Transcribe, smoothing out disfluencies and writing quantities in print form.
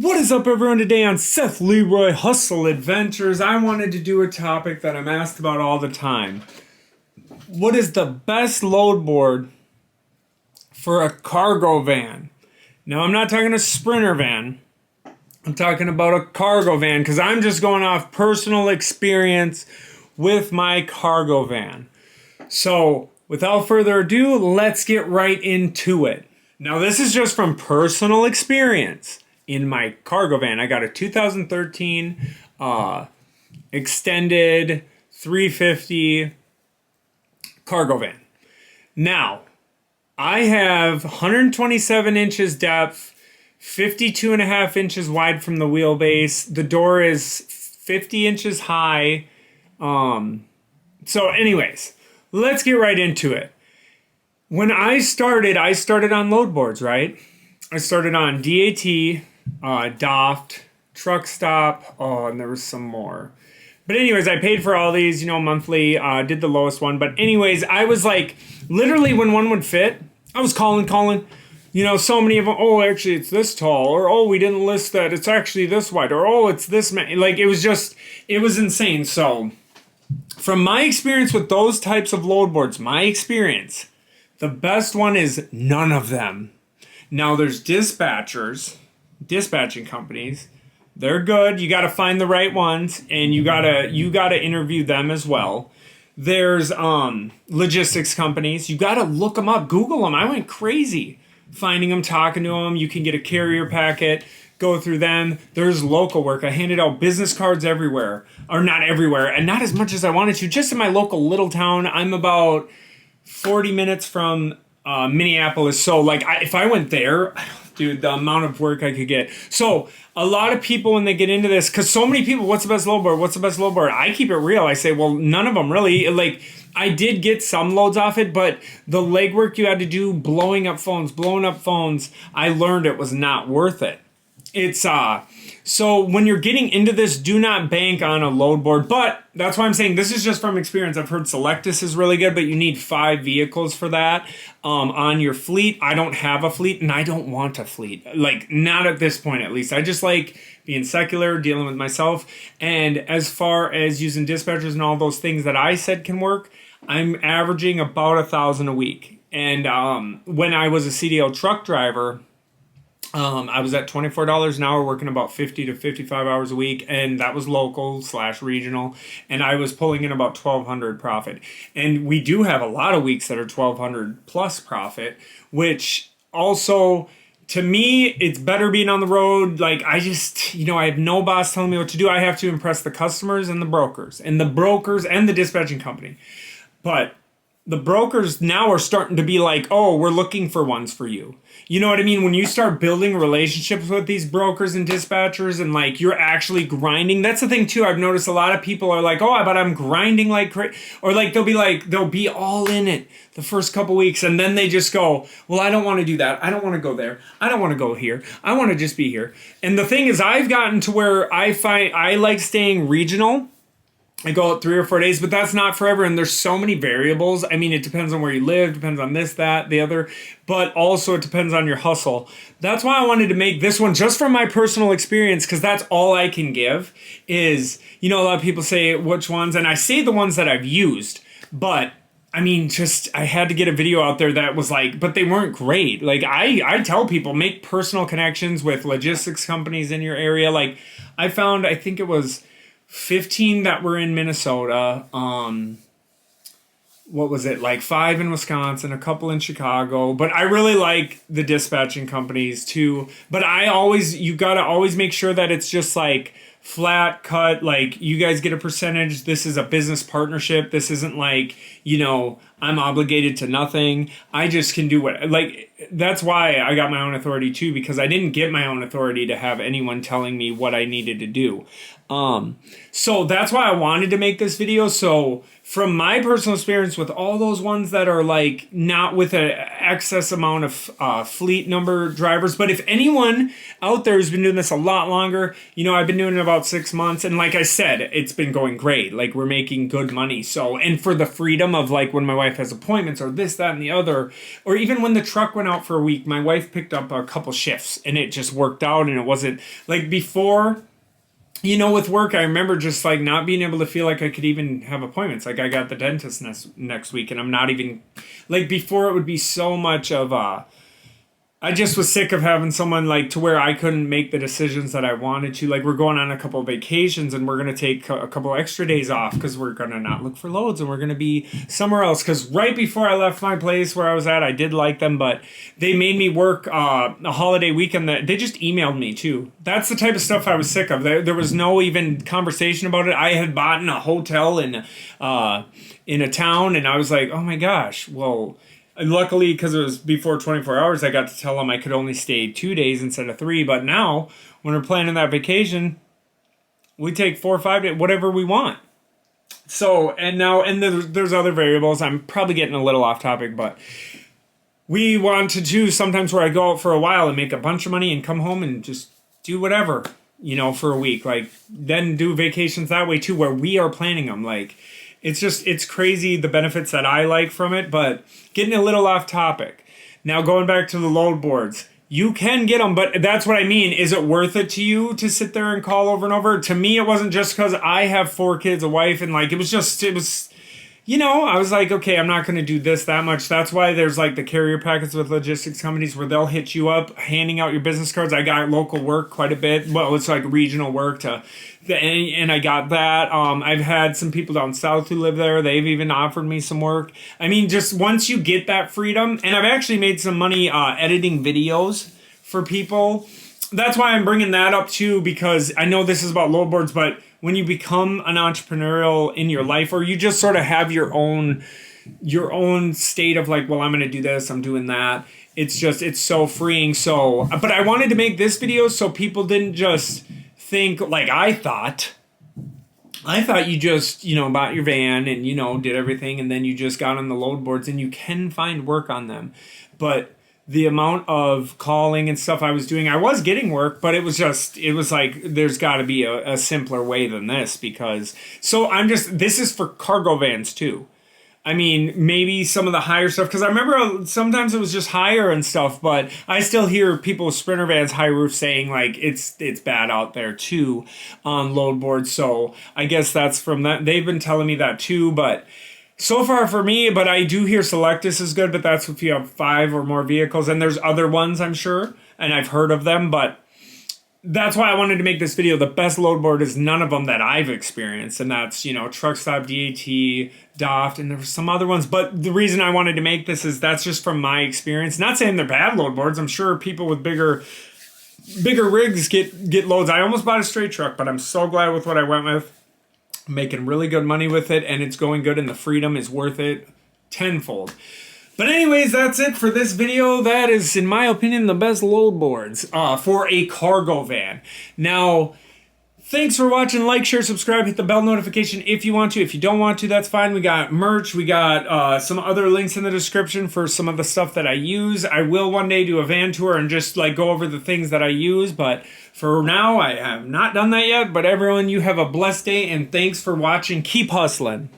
What is up, everyone? Today on Seth Leroy Hustle Adventures, I wanted to do a topic that I'm asked about all the time. What is the best load board for a cargo van? Now, I'm not talking a Sprinter van. I'm talking about a cargo van because I'm just going off personal experience with my cargo van. So, without further ado, let's get right into it. Now, this is just from personal experience. In my cargo van, I got a 2013 extended 350 cargo van. Now, I have 127 inches depth, 52 and a half inches wide from the wheelbase. The door is 50 inches high. So anyways, let's get right into it. When I started on load boards, right? I started on DAT, Doft, Truck Stop, and there was some more. But anyways, I paid for all these, monthly, did the lowest one. But anyways, I was like, literally when one would fit, I was calling, so many of them, oh, actually it's this tall, or oh, we didn't list that, it's actually this wide, or oh, it's this, like it was insane. So from my experience with those types of load boards, the best one is none of them. Now there's dispatching companies. They're good. You got to find the right ones, and you gotta interview them as well. There's logistics companies. You got to look them up, Google them. I went crazy finding them, talking to them. You can get a carrier packet, go through them. There's local work. I handed out business cards everywhere, or not everywhere, and not as much as I wanted to. Just in my local little town. I'm about 40 minutes from Minneapolis. So if I went there, dude, the amount of work I could get. So a lot of people, when they get into this, because so many people, what's the best load board? What's the best load board? I keep it real. I say, well, none of them really. I did get some loads off it, but the legwork you had to do, blowing up phones, I learned it was not worth it. It's so when you're getting into this, do not bank on a load board. But that's why I'm saying this is just from experience. I've heard Selectus is really good, but you need 5 vehicles for that on your fleet. I don't have a fleet, and I don't want a fleet. Not at this point, at least. I just like being secular, dealing with myself. And as far as using dispatchers and all those things that I said can work, I'm averaging about 1,000 a week. And when I was a CDL truck driver, I was at $24 an hour, working about 50 to 55 hours a week, and that was local/regional, and I was pulling in about $1,200 profit. And we do have a lot of weeks that are $1,200 plus profit, which also, to me, it's better being on the road. I have no boss telling me what to do. I have to impress the customers and the brokers and the dispatching company. But the brokers now are starting to be like, oh, we're looking for ones for you. You know what I mean? When you start building relationships with these brokers and dispatchers and you're actually grinding. That's the thing too. I've noticed a lot of people are like, oh, but I'm grinding like crazy. Or they'll be all in it the first couple weeks. And then they just go, well, I don't want to do that. I don't want to go there. I don't want to go here. I want to just be here. And the thing is, I've gotten to where I find I like staying regional. I go out 3 or 4 days, but that's not forever. And there's so many variables. I mean, it depends on where you live, depends on this, that, the other, but also it depends on your hustle. That's why I wanted to make this one just from my personal experience, because that's all I can give is, a lot of people say which ones, and I say the ones that I've used, but I mean, I had to get a video out there that was but they weren't great. I tell people, make personal connections with logistics companies in your area. I found, I think it was 15 that were in Minnesota. What was it? 5 in Wisconsin, a couple in Chicago. But I really like the dispatching companies too. But you gotta always make sure that it's just flat cut. You guys get a percentage. This is a business partnership. This isn't I'm obligated to nothing. I just can do what, that's why I got my own authority too, because I didn't get my own authority to have anyone telling me what I needed to do. So that's why I wanted to make this video. So from my personal experience with all those ones that are not with an excess amount of fleet number drivers, but if anyone out there who's been doing this a lot longer, I've been doing it about about 6 months. And like I said, it's been going great. Like we're making good money. So, and for the freedom of like when my wife has appointments or this, that, and the other, or even when the truck went out for a week, my wife picked up a couple shifts and it just worked out. And it wasn't like before, you know, with work, I remember just like not being able to feel like I could even have appointments. Like I got the dentist next week and I'm not even like before it would be so much of I just was sick of having someone like to where I couldn't make the decisions that I wanted to. Like we're going on a couple of vacations and we're going to take a couple extra days off because we're going to not look for loads and we're going to be somewhere else. Because right before I left my place where I was at, I did like them, but they made me work a holiday weekend that they just emailed me too. That's the type of stuff I was sick of. There was no even conversation about it. I had bought a hotel in a town and I was like, oh my gosh, well... Luckily, because it was before 24 hours, I got to tell them I could only stay 2 days instead of 3. But now, when we're planning that vacation, we take 4 or 5 days, whatever we want. So, and there's other variables. I'm probably getting a little off topic, but we want to do sometimes where I go out for a while and make a bunch of money and come home and just do whatever, you know, for a week. Like, then do vacations that way too, where we are planning them. Like, it's crazy the benefits that I like from it, but getting a little off topic. Now going back to the load boards, you can get them, but that's what I mean. Is it worth it to you to sit there and call over and over? To me, it wasn't just because I have 4 kids, a wife, and like, it was, you know, I was like, okay, I'm not going to do this that much. That's why there's like the carrier packets with logistics companies where they'll hit you up, handing out your business cards. I got local work quite a bit. Well, it's like regional work and I got that. I've had some people down south who live there. They've even offered me some work. I mean, just once you get that freedom, and I've actually made some money editing videos for people. That's why I'm bringing that up too, because I know this is about load boards, but when you become an entrepreneurial in your life, or you just sort of have your own state of like, well, I'm going to do this, I'm doing that. It's so freeing. So, but I wanted to make this video so people didn't just think like I thought you just, you know, bought your van and, you know, did everything and then you just got on the load boards, and you can find work on them. But the amount of calling and stuff I was doing, I was getting work, but it was like, there's got to be a simpler way than this, because, so this is for cargo vans too. I mean, maybe some of the higher stuff, because I remember sometimes it was just higher and stuff, but I still hear people with Sprinter vans, high roof, saying like it's bad out there too on load boards. So I guess that's from that. They've been telling me that too, but so far for me, but I do hear Selectus is good, but that's if you have 5 or more vehicles, and there's other ones I'm sure, and I've heard of them, but that's why I wanted to make this video. The best load board is none of them that I've experienced, and that's, you know, Truck Stop, DAT, Doft, and there were some other ones. But the reason I wanted to make this is that's just from my experience. Not saying they're bad load boards. I'm sure people with bigger rigs get loads. I almost bought a straight truck, but I'm so glad with what I went with. I'm making really good money with it, and it's going good, and the freedom is worth it tenfold. But anyways, that's it for this video. That is, in my opinion, the best load boards for a cargo van. Now, thanks for watching. Like, share, subscribe, hit the bell notification if you want to. If you don't want to, that's fine. We got merch. We got some other links in the description for some of the stuff that I use. I will one day do a van tour and just like go over the things that I use. But for now, I have not done that yet. But everyone, you have a blessed day, and thanks for watching. Keep hustling.